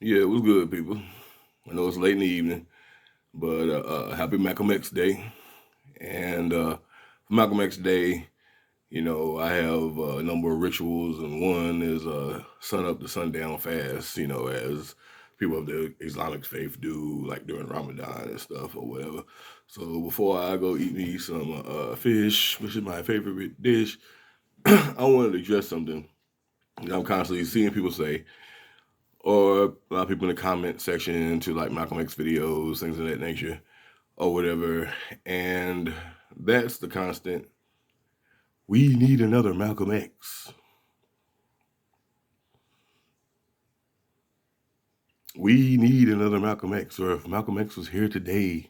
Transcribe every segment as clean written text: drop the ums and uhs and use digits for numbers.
Yeah, it was good, people. I know it's late in the evening, but happy Malcolm X Day. And for Malcolm X Day, I have a number of rituals, and one is sun up to sundown fast, as people of the Islamic faith do, like during Ramadan and stuff or whatever. So before I go eat me some fish, which is my favorite dish, I wanted to address something that I'm constantly seeing people say, or a lot of people in the comment section to like Malcolm X videos, things of that nature, or whatever. And that's the constant. We need another Malcolm X. We need another Malcolm X, or if Malcolm X was here today.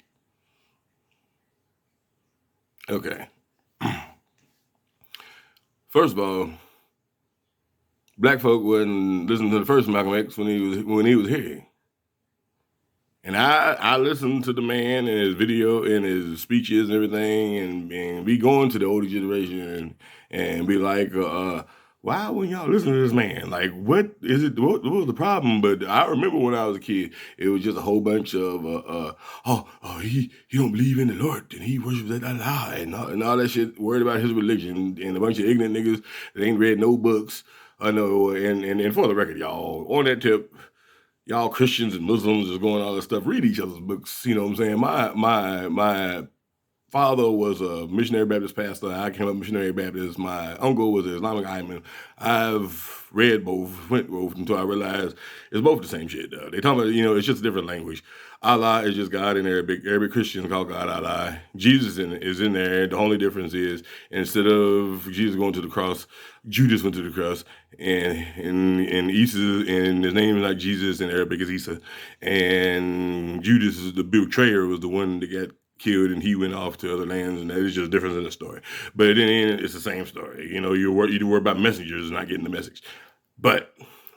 Okay. First of all, black folk wouldn't listen to the first Malcolm X when he was here. And I listened to the man and his video and his speeches and everything, and we going to the older generation and be like, why wouldn't y'all listen to this man? Like, what is it? What was the problem? But I remember when I was a kid, it was just a whole bunch of, he don't believe in the Lord and he worships Allah and all that shit, worried about his religion, and a bunch of ignorant niggas that ain't read no books. I know, and for the record, y'all, on that tip, y'all Christians and Muslims is going all this stuff. Read each other's books. You know what I'm saying? My father was a missionary Baptist pastor. I came up missionary Baptist. My uncle was an Islamic imam. I've read both, went both until I realized it's both the same shit. They talk about, it's just a different language. Allah is just God in Arabic. Arabic Christians call God Allah. Jesus is in there. The only difference is instead of Jesus going to the cross, Judas went to the cross, and Isa, and his name is not Jesus in Arabic, is Isa, and Judas is the betrayer, was the one that got killed, and he went off to other lands, and that is just a difference in the story. But in the end, it's the same story. You worry about messengers not getting the message. But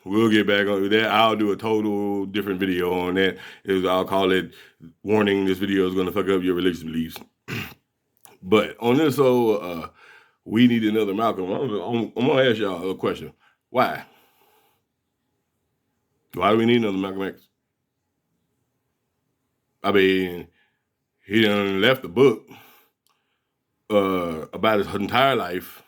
we'll get back on that. I'll do a total different video on that. I'll call it "Warning: This video is going to fuck up your religious beliefs." But on this we need another Malcolm. I'm gonna ask y'all a question. Why? Why do we need another Malcolm X? I mean, he done left the book about his entire life.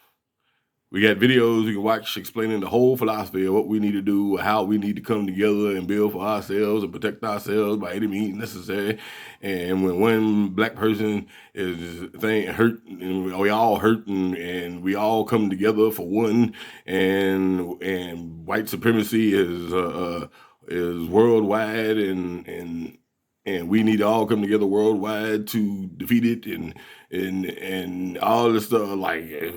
We got videos you can watch explaining the whole philosophy of what we need to do, how we need to come together and build for ourselves and protect ourselves by any means necessary. And when one black person is hurt, and we all hurt, and we all come together for one, and white supremacy is worldwide, and we need to all come together worldwide to defeat it, and all this stuff. Like,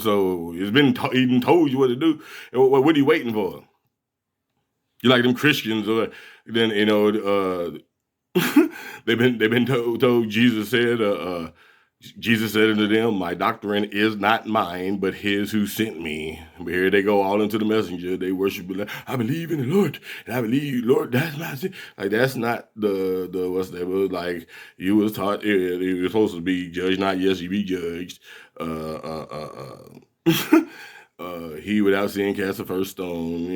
so it's been he done told you what to do. What are you waiting for? You like them Christians, or then they've been told Jesus said unto them, my doctrine is not mine, but his who sent me. But here they go all into the messenger. They worship, I believe in the Lord, and I believe, Lord, that's my sin. Like, that's not the what's that was like. You was taught you were supposed to be judged, not yes, you be judged. He without sin cast the first stone,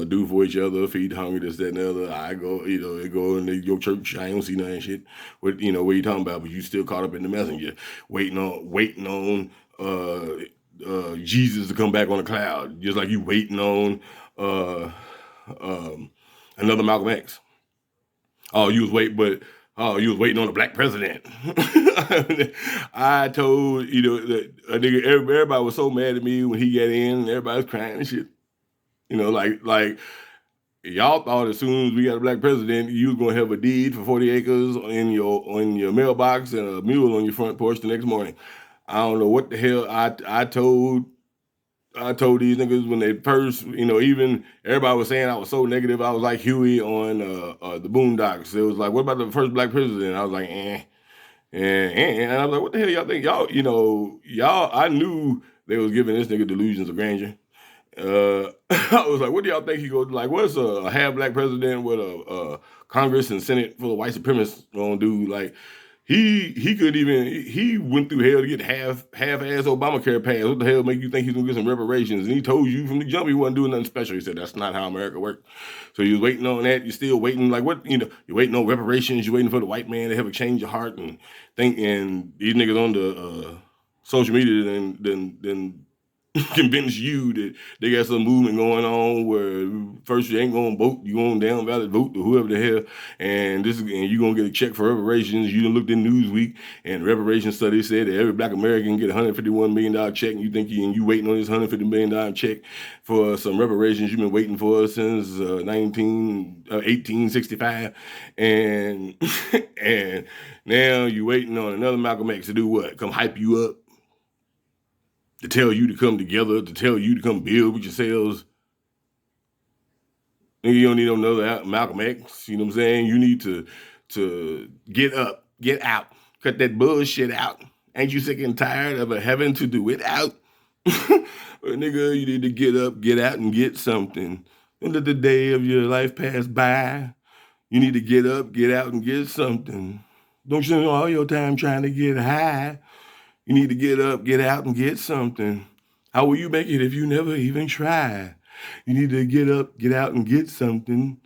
do for each other, feed the hungry, this, that, and the other. I go, go into your church, I don't see none shit. What you talking about? But you still caught up in the messenger, waiting on Jesus to come back on a cloud, just like you waiting on another Malcolm X. Oh, you was waiting on a black president. I told, that a nigga, everybody was so mad at me when he got in, and everybody was crying and shit. Like y'all thought as soon as we got a black president, you was gonna have a deed for 40 acres in your mailbox and a mule on your front porch the next morning. I don't know what the hell I told these niggas when they first, even everybody was saying I was so negative. I was like Huey on the Boondocks. It was like, what about the first black president? I was like, and I was like, what the hell y'all think? Y'all, I knew they was giving this nigga delusions of grandeur. I was like, what do y'all think he go like? What's a half black president with a Congress and Senate full of white supremacists gonna do? Like, He couldn't even, he went through hell to get half-ass Obamacare passed. What the hell make you think he's gonna get some reparations? And he told you from the jump he wasn't doing nothing special. He said that's not how America works. So you was waiting on that. You're still waiting, like what, you're waiting on reparations. You're waiting for the white man to have a change of heart and think. And these niggas on the social media then convince you that they got some movement going on where first you ain't gonna vote, you gonna down ballot vote to whoever the hell, and you gonna get a check for reparations. You done looked in Newsweek, and reparation study said that every black American get a $151 million check, and you think you waiting on this $150 million check for some reparations you've been waiting for since 1865, and and now you waiting on another Malcolm X to do what? Come hype you up, to tell you to come together, to tell you to come build with yourselves. And you don't need another Malcolm X. You know what I'm saying? You need to get up, get out, cut that bullshit out. Ain't you sick and tired of having to do it out? Nigga, you need to get up, get out, and get something. And let the day of your life pass by. You need to get up, get out, and get something. Don't you spend all your time trying to get high? You need to get up, get out, and get something. How will you make it if you never even try? You need to get up, get out, and get something.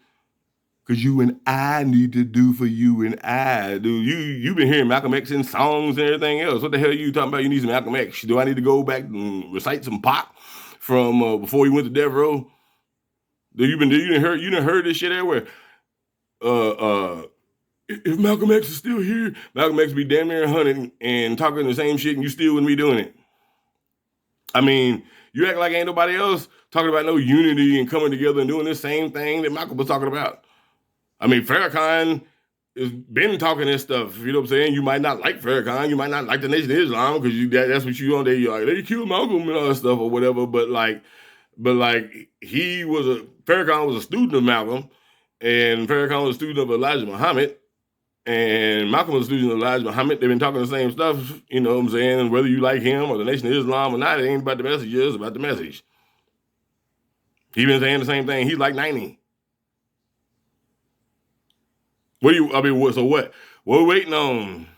Because you and I need to do for you and I. Dude, you've been hearing Malcolm X in songs and everything else. What the hell are you talking about? You need some Malcolm X. Do I need to go back and recite some Pac from before he went to death row? You done heard this shit everywhere. If Malcolm X is still here, Malcolm X be damn near 100 and talking the same shit, and you still wouldn't be doing it. I mean, you act like ain't nobody else talking about no unity and coming together and doing the same thing that Malcolm was talking about. I mean, Farrakhan has been talking this stuff. You know what I'm saying? You might not like Farrakhan, you might not like the Nation of Islam because that's what you on there. You're like, they killed Malcolm and all that stuff or whatever. But Farrakhan was a student of Malcolm, and Farrakhan was a student of Elijah Muhammad. And Malcolm was a student of Elijah Muhammad. They've been talking the same stuff, you know what I'm saying? Whether you like him or the Nation of Islam or not, it ain't about the message, it's about the message. He been saying the same thing. He's like 90. So what? What we waiting on?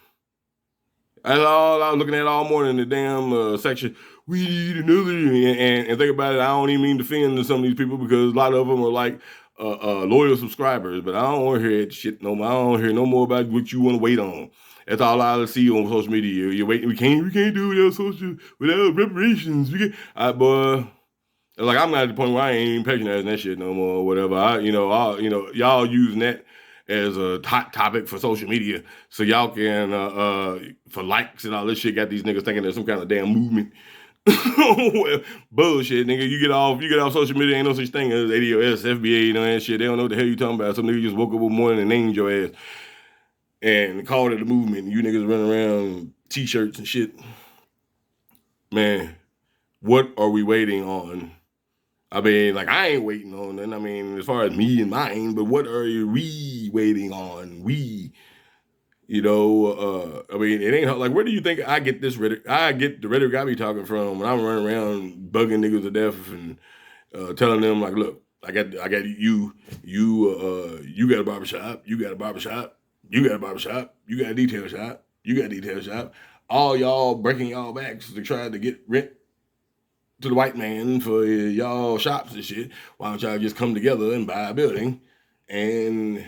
That's all I was looking at all morning in the damn section. We need another, and think about it, I don't even mean to offend some of these people because a lot of them are like loyal subscribers, but I don't want to hear that shit no more. I don't hear no more about what you want to wait on. That's all I see on social media. You're waiting. We can't do without reparations. Boy. Like I'm not at the point where I ain't even patronizing that shit no more or whatever. Y'all using that as a hot topic for social media, so y'all can for likes and all this shit. Got these niggas thinking there's some kind of damn movement. Bullshit, nigga. You get off social media, ain't no such thing as ADOS, FBA, and shit. They don't know what the hell you talking about. Some nigga just woke up one morning and named your ass and called it a movement. And you niggas running around t-shirts and shit. Man, what are we waiting on? I mean, like, I ain't waiting on nothing. I mean, as far as me and mine, but what are we waiting on? I mean, it ain't like, where do you think I get this rhetoric? I get the rhetoric I be talking from when I'm running around bugging niggas to death and telling them, like, look, I got you got a barbershop, you got a barbershop, you got a barbershop, you got a detail shop, you got a detail shop. All y'all breaking y'all backs to try to get rent to the white man for y'all shops and shit. Why don't y'all just come together and buy a building and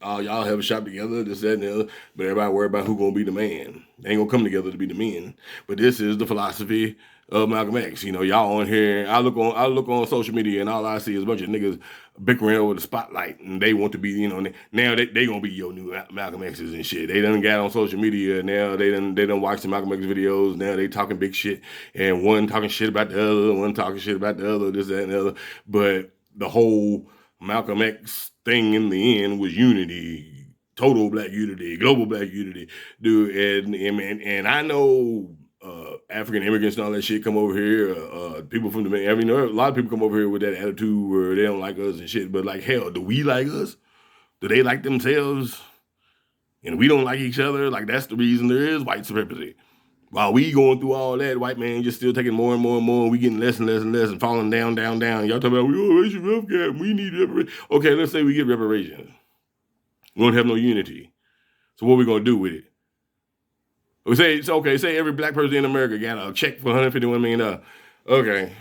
y'all have a shop together, this, that, and the other, but everybody worry about who gonna be the man. They ain't gonna come together to be the men. But this is the philosophy of Malcolm X. Y'all on here, I look on social media and all I see is a bunch of niggas bickering over the spotlight, and they want to be, now they gonna be your new Malcolm X's and shit. They done got on social media, now they done watch the Malcolm X videos, now they talking big shit, and one talking shit about the other, one talking shit about the other, this, that, and the other. But the whole Malcolm X thing in the end was unity, total black unity, global black unity, dude. And I know African immigrants and all that shit come over here. People from a lot of people come over here with that attitude where they don't like us and shit. But like, hell, do we like us? Do they like themselves? And we don't like each other. Like, that's the reason there is white supremacy. While we going through all that, white man just still taking more and more and more, and we getting less and less and less and falling down, down, down. Y'all talking about, racial wealth gap, we need reparations. Okay, let's say we get reparations. We don't have no unity. So what are we going to do with it? Say it's okay. Say every black person in America got a check for $151 million. Okay,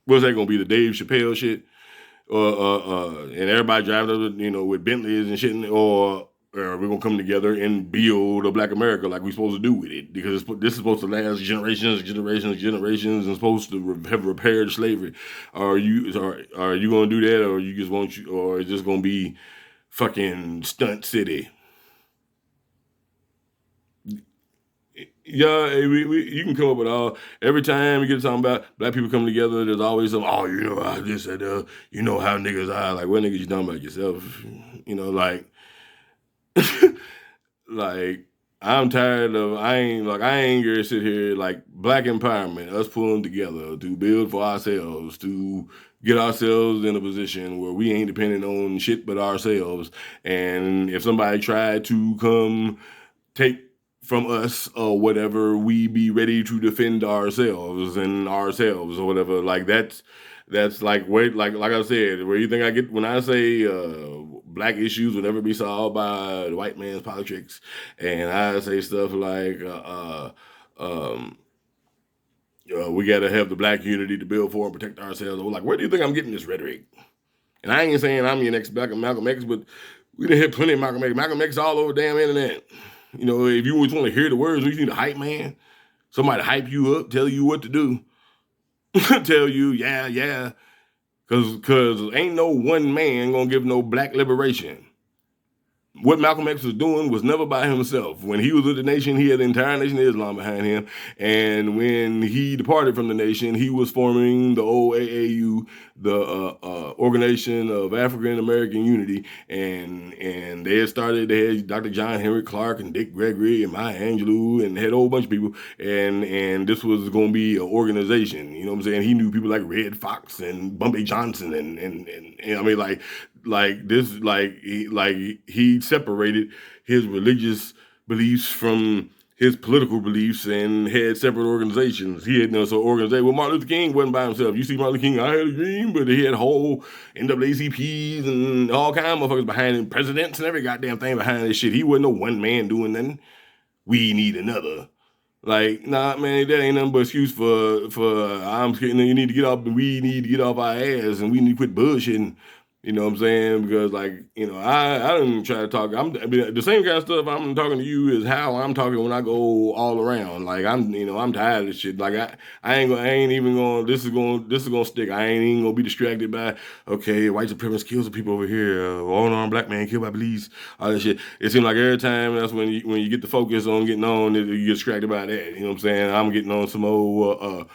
what's that gonna be? The Dave Chappelle shit, and everybody driving, with Bentleys and shit, or we're gonna come together and build a Black America like we're supposed to do with it, because this is supposed to last generations, and supposed to have repaired slavery. Are you gonna do that, or you just or it's just gonna be fucking stunt city? Yeah, you can come up with all. Every time you get talking about black people coming together, there's always some. Oh, I just said, you know how niggas are. Like, what niggas you talking about yourself? Like, like I'm tired of. I ain't gonna sit here like black empowerment, us pulling together to build for ourselves, to get ourselves in a position where we ain't dependent on shit but ourselves. And if somebody tried to come take from us or whatever, we be ready to defend ourselves or whatever. Like that's like, wait, like I said, where you think I get when I say black issues will never be solved by the white man's politics, and I say stuff like we got to have the black unity to build for and protect ourselves. Like, where do you think I'm getting this rhetoric? And I ain't saying I'm your next Malcolm X, but we done hit plenty of Malcolm X. Malcolm X all over the damn internet. If you always want to hear the words, you need a hype man. Somebody to hype you up, tell you what to do. Tell you, yeah. Cause ain't no one man gonna give no black liberation. What Malcolm X was doing was never by himself. When he was with the nation, he had the entire Nation of Islam behind him. And when he departed from the nation, he was forming the OAAU, the Organization of African American Unity. And they had Dr. John Henry Clark and Dick Gregory and Maya Angelou, and had a whole bunch of people. And this was going to be an organization. You know what I'm saying? He knew people like Red Fox and Bumpy Johnson and I mean, he separated his religious beliefs from his political beliefs and had separate organizations. He had organization. Well, Martin Luther King wasn't by himself. You see Martin Luther King, I had a dream, but he had whole NAACPs and all kinds of motherfuckers behind him, presidents and every goddamn thing behind this shit. He wasn't no one man doing nothing. We need another. Like, nah, man, that ain't nothing but excuse for you need to get off, we need to get off our ass, and we need to quit bullshitting. You know what I'm saying? Because I don't try to talk. The same kind of stuff I'm talking to you is how I'm talking when I go all around. Like I'm tired of this shit. Like I ain't even going. This is going to stick. I ain't even going to be distracted by white supremacists kill some people over here. Unarmed black man killed by police. All that shit. It seems like every time that's when you get the focus on getting on, you get distracted by that. You know what I'm saying? I'm getting on some old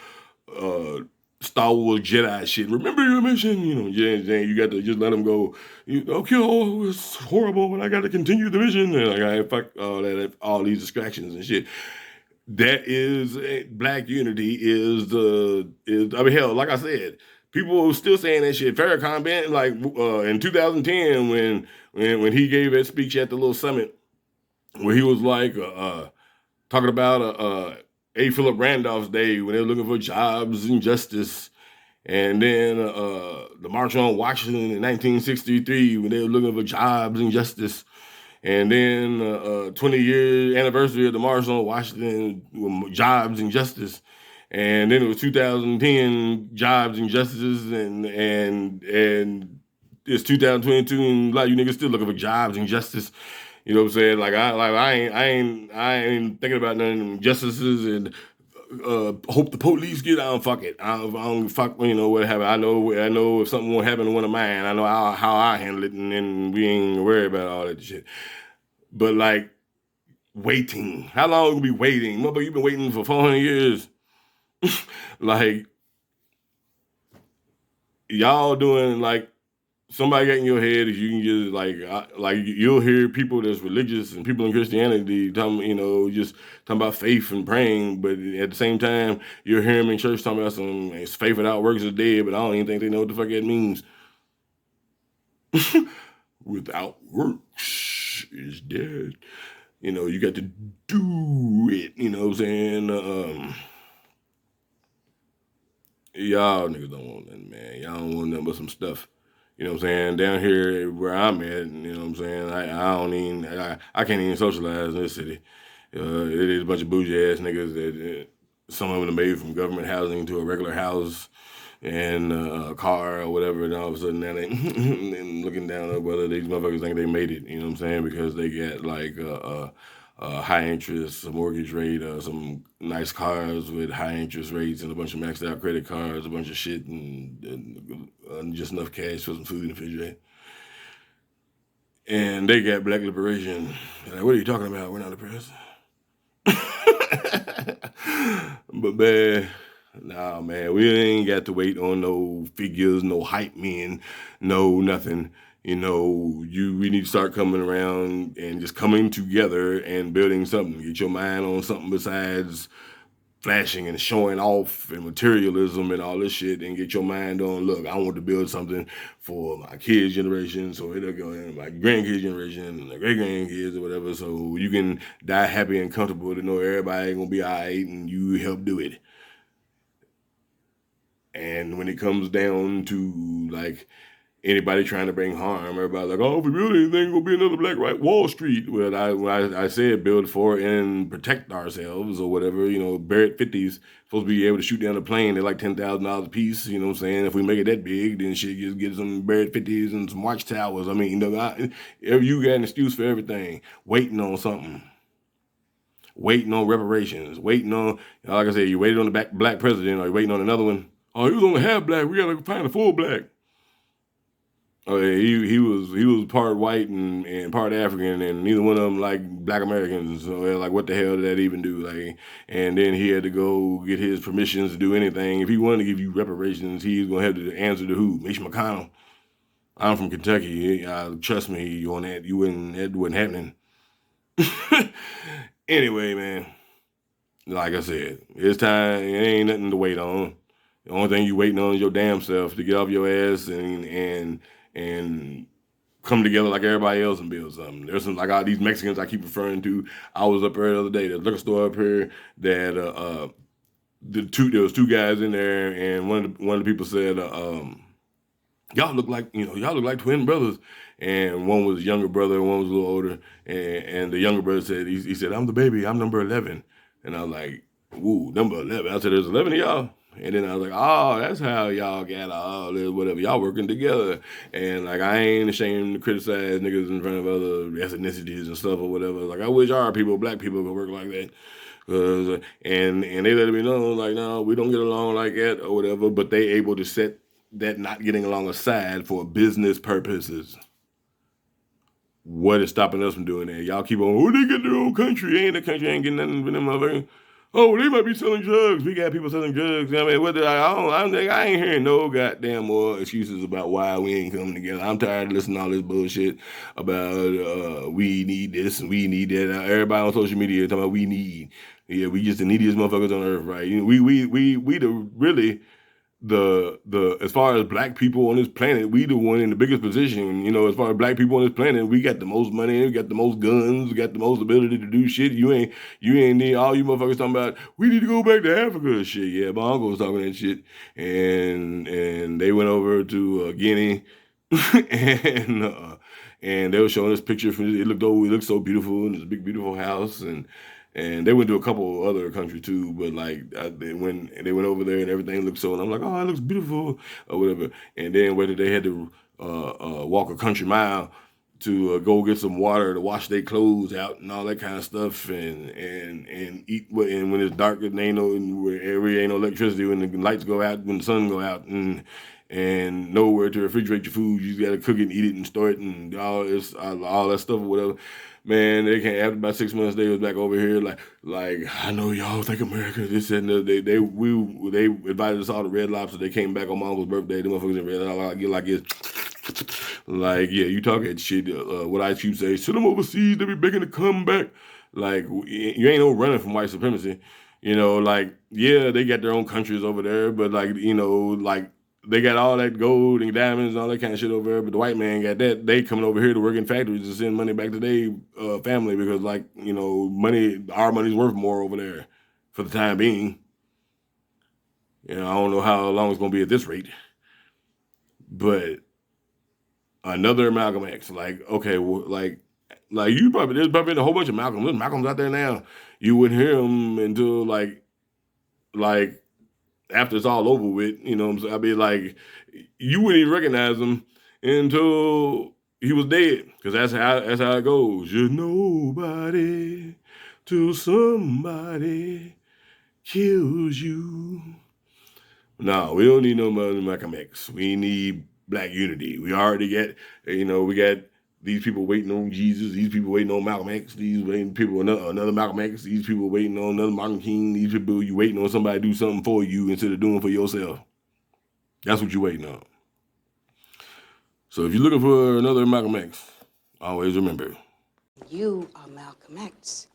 Star Wars Jedi shit. Remember your mission, you got to just let them go. It's horrible, but I got to continue the mission. And I got fuck all these distractions and shit. That is black unity. Hell, like I said, people were still saying that shit. Farrakhan been like in 2010 when he gave that speech at the little summit where he was like talking about A. Philip Randolph's day when they were looking for jobs and justice. And then the March on Washington in 1963 when they were looking for jobs and justice. And then 20-year anniversary of the March on Washington, jobs and justice. And then it was 2010, jobs and justices, and it's 2022, and a lot of you niggas still looking for jobs and justice. You know what I'm saying? Like I ain't thinking about none justices and hope the police get out. Fuck it. I don't fuck. What happened. I know if something won't happen to one of mine, I know how I handle it, and then we ain't worried about all that shit. But like waiting, how long will we be waiting? Motherfucker, you've been waiting for 400 years. Like y'all doing like. Somebody got in your head if you can just you'll hear people that's religious and people in Christianity talking, just talking about faith and praying, but at the same time you'll hear them in church talking about some faith without works is dead, but I don't even think they know what the fuck that means. Without works is dead. You got to do it. You know what I'm saying? Y'all niggas don't want nothing, man. Y'all don't want nothing but some stuff. You know what I'm saying? Down here where I'm at, you know what I'm saying? I can't even socialize in this city. It is a bunch of bougie ass niggas that some of them are made from government housing to a regular house and a car or whatever, and all of a sudden now they and looking down at whether these motherfuckers think they made it. You know what I'm saying? Because they get like high interest, a mortgage rate, some nice cars with high interest rates, and a bunch of maxed out credit cards, a bunch of shit, and just enough cash for some food in the refrigerator. And they got black liberation. Like, what are you talking about? We're not oppressed. But man, nah, man, we ain't got to wait on no figures, no hype men, no nothing. We need to start coming around and just coming together and building something. Get your mind on something besides flashing and showing off and materialism and all this shit, and get your mind on, look, I want to build something for my kids' generation, so it'll go in my grandkids' generation and the great grandkids or whatever, so you can die happy and comfortable to know everybody gonna be all right and you help do it. And when it comes down to like anybody trying to bring harm, everybody's like, oh, if we build anything, gonna be another Black Wall Street. Well, when I said build for and protect ourselves or whatever, Barrett 50s supposed to be able to shoot down a plane. They're like $10,000 a piece. You know what I'm saying? If we make it that big, then shit, just get some Barrett 50s and some watchtowers. I mean, you got an excuse for everything. Waiting on something. Waiting on reparations. Waiting on, like I said, you waited on the black president, or you waiting on another one. Oh, he was only half black. We gotta find a full black. Oh yeah, he was part white and part African, and neither one of them like Black Americans. So like, what the hell did that even do? Like, and then he had to go get his permissions to do anything. If he wanted to give you reparations, he's gonna have to answer to who? Mitch McConnell. I'm from Kentucky. Trust me on that. That wasn't happening. Anyway, man, like I said, it's time. It ain't nothing to wait on. The only thing you waiting on is your damn self to get off your ass and come together like everybody else and build something. There's some like all these Mexicans I keep referring to. I was up there the other day, the liquor store up here that there was two guys in there, and one of the people said, y'all look like twin brothers. And one was a younger brother, and one was a little older. And the younger brother said, he said, I'm the baby, I'm number 11. And I was like, ooh, number 11. I said, there's 11 of y'all. And then I was like, oh, that's how y'all got all this, whatever. Y'all working together. And like, I ain't ashamed to criticize niggas in front of other ethnicities and stuff or whatever. Like, I wish our people, black people, could work like that. And they let me know, like, no, we don't get along like that or whatever. But they able to set that not getting along aside for business purposes. What is stopping us from doing that? Y'all keep on, oh, they get their own country. Ain't the country ain't getting nothing from them motherfuckers. Oh, they might be selling drugs. We got people selling drugs. I mean, I ain't hearing no goddamn more excuses about why we ain't coming together. I'm tired of listening to all this bullshit about we need this and we need that. Everybody on social media talking about we need. Yeah, we just the neediest motherfuckers on earth, right? We the really the as far as black people on this planet, we the one in the biggest position. As far as black people on this planet, we got the most money, we got the most guns, we got the most ability to do shit. You ain't need all you motherfuckers talking about. We need to go back to Africa. Shit, yeah, my uncle was talking that shit, and they went over to Guinea, and they were showing us pictures from it. It looked so beautiful, and it's a big beautiful house, and they went to a couple other countries too, but like they went over there and everything looked so, and I'm like, oh, it looks beautiful or whatever. And then whether they had to walk a country mile to go get some water to wash their clothes out and all that kind of stuff, and eat. And when it's dark, and ain't no electricity, when the lights go out, when the sun go out, and nowhere to refrigerate your food, you just gotta cook it and eat it and store it and all that stuff or whatever. Man, they can't. After about 6 months, they was back over here like I know y'all think America this and they invited us all to Red Lobster. They came back on my uncle's birthday. The motherfuckers in Red Lobster like it's like, yeah, you talking shit. What I should say, send them overseas. They be begging to come back. Like, you ain't no running from white supremacy. Like, yeah, they got their own countries over there, but like, like they got all that gold and diamonds and all that kind of shit over there, but the white man got that. They coming over here to work in factories to send money back to their family because, like, our money's worth more over there for the time being. I don't know how long it's gonna be at this rate, but another Malcolm X, like, okay, well, like Like there's probably a whole bunch of Malcolms. There's Malcolms out there now. You wouldn't hear them until like after it's all over with. You know what I'm saying? I mean, like you wouldn't even recognize him until he was dead, because that's how it goes. You're nobody till somebody kills you. No, we don't need no more Malcolm X. We need black unity. We already got, we got these people waiting on Jesus. These people waiting on Malcolm X. These people another Malcolm X. These people waiting on another Martin King. These people you waiting on somebody to do something for you instead of doing for yourself. That's what you're waiting on. So if you're looking for another Malcolm X, always remember. You are Malcolm X.